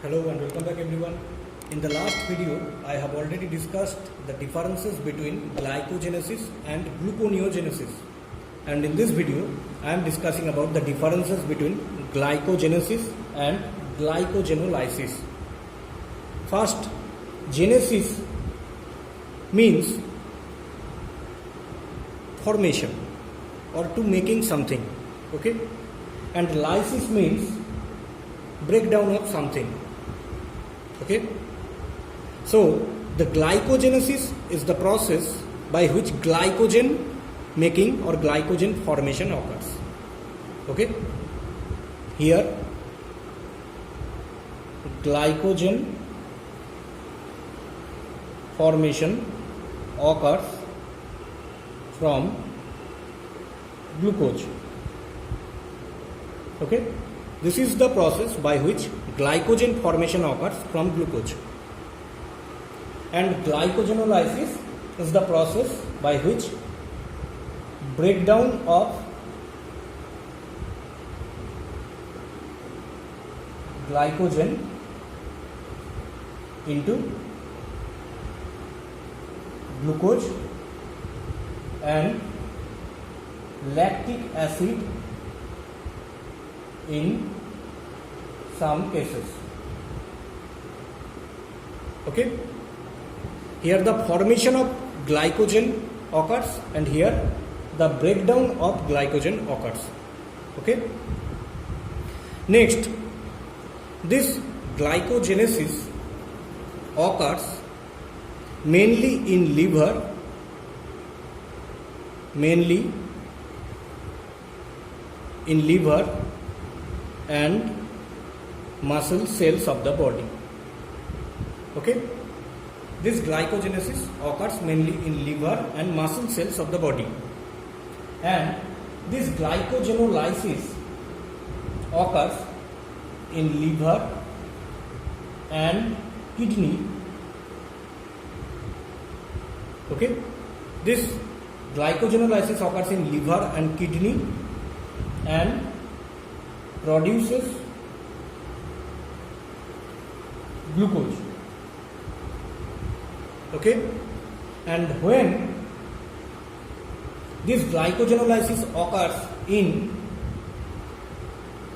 Hello and welcome back everyone. In the last video, I have already discussed the differences between glycogenesis and gluconeogenesis. And in this video, I am discussing about the differences between glycogenesis and glycogenolysis. First, genesis means formation or to making something, okay? And lysis means breakdown of something, okay? So the glycogenesis is the process by which glycogen making or glycogen formation occurs, okay? Here glycogen formation occurs from glucose, okay? This is the process by which glycogen formation occurs from glucose. And glycogenolysis is the process by which breakdown of glycogen into glucose and lactic acid in some cases, okay? Here the formation of glycogen occurs and here the breakdown of glycogen occurs, okay? Next, this glycogenesis occurs mainly in liver, and muscle cells of the body, okay? This glycogenesis occurs mainly in liver and muscle cells of the body, and this glycogenolysis occurs in liver and kidney, okay? This glycogenolysis occurs in liver and kidney and produces glucose, okay? And when this glycogenolysis occurs in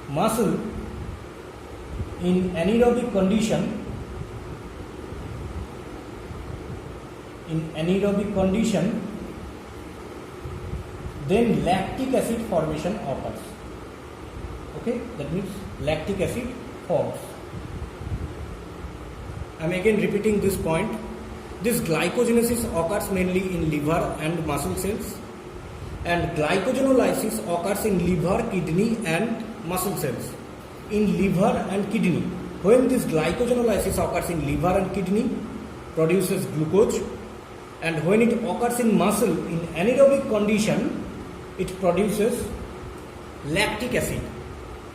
muscle in anaerobic condition, then lactic acid formation occurs, okay? That means lactic acid forms. I am again repeating this point. This glycogenesis occurs mainly in liver and muscle cells, and glycogenolysis occurs in liver, kidney and muscle cells. In liver and kidney, when this glycogenolysis occurs in liver and kidney, produces glucose, and when it occurs in muscle in anaerobic condition, it produces lactic acid,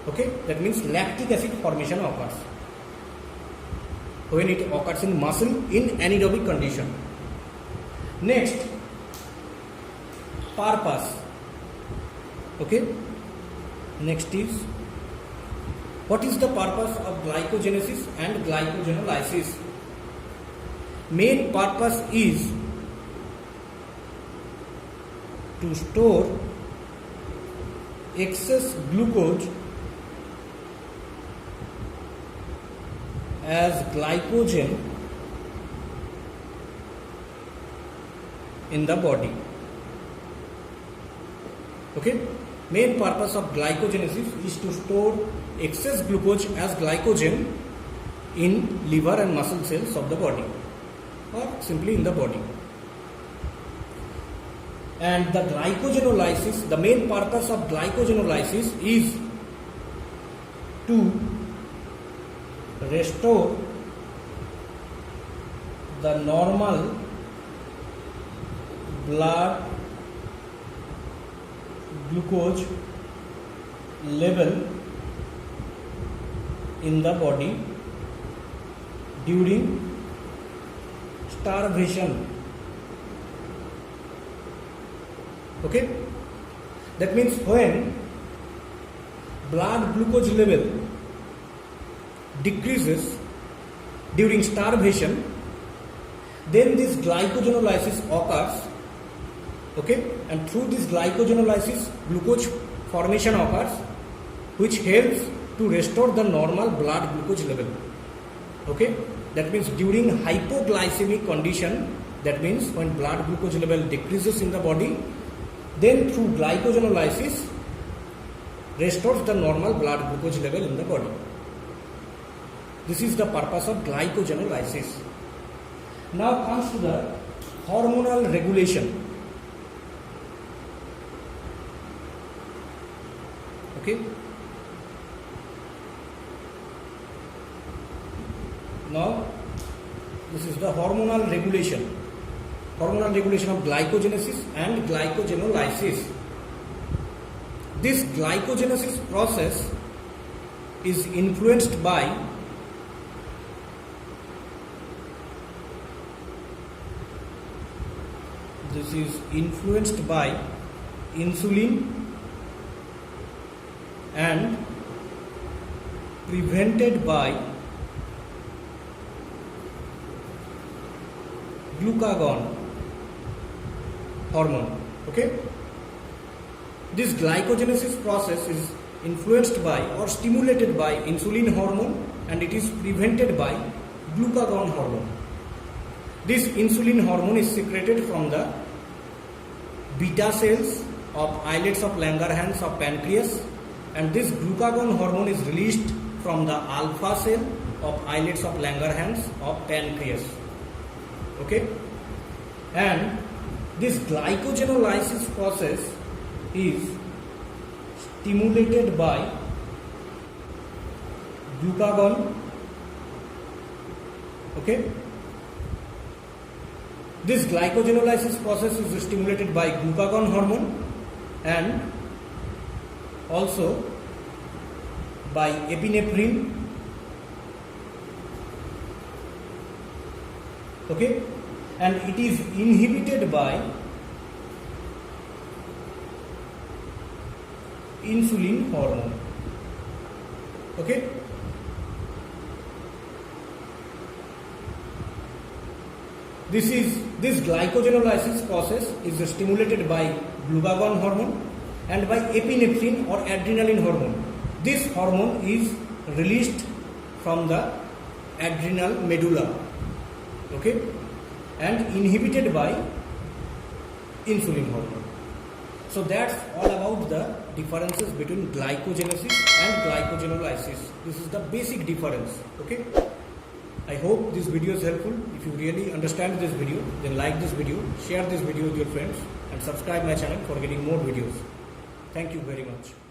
okay? That means lactic acid formation occurs when it occurs in muscle in anaerobic condition. Next, purpose, okay? Next is, what is the purpose of glycogenesis and glycogenolysis? Main purpose is to store excess glucose as glycogen in the body, okay? Main purpose of glycogenesis is to store excess glucose as glycogen in liver and muscle cells of the body, or simply in the body. And the glycogenolysis, the main purpose of glycogenolysis is to restore the normal blood glucose level in the body during starvation, okay? That means when blood glucose level decreases during starvation, then this glycogenolysis occurs, okay, and through this glycogenolysis glucose formation occurs, which helps to restore the normal blood glucose level. Okay, that means during hypoglycemic condition, that means when blood glucose level decreases in the body, then through glycogenolysis restores the normal blood glucose level in the body. This is the purpose of glycogenolysis. Now comes to the hormonal regulation. Okay. Now this is the hormonal regulation of glycogenesis and glycogenolysis. This glycogenesis process is influenced by insulin and prevented by glucagon hormone. Okay, this glycogenesis process is influenced by or stimulated by insulin hormone and it is prevented by glucagon hormone. This insulin hormone is secreted from the beta cells of islets of Langerhans of pancreas, and this glucagon hormone is released from the alpha cell of islets of Langerhans of pancreas. Okay, and this glycogenolysis process is stimulated by glucagon. Okay, this glycogenolysis process is stimulated by glucagon hormone and also by epinephrine. Okay, and it is inhibited by insulin hormone. Okay, this glycogenolysis process is stimulated by glucagon hormone and by epinephrine or adrenaline hormone. This hormone is released from the adrenal medulla, okay, and inhibited by insulin hormone. So that's all about the differences between glycogenesis and glycogenolysis. This is the basic difference. Okay, I hope this video is helpful. If you really understand this video, then like this video, share this video with your friends and subscribe my channel for getting more videos. Thank you very much.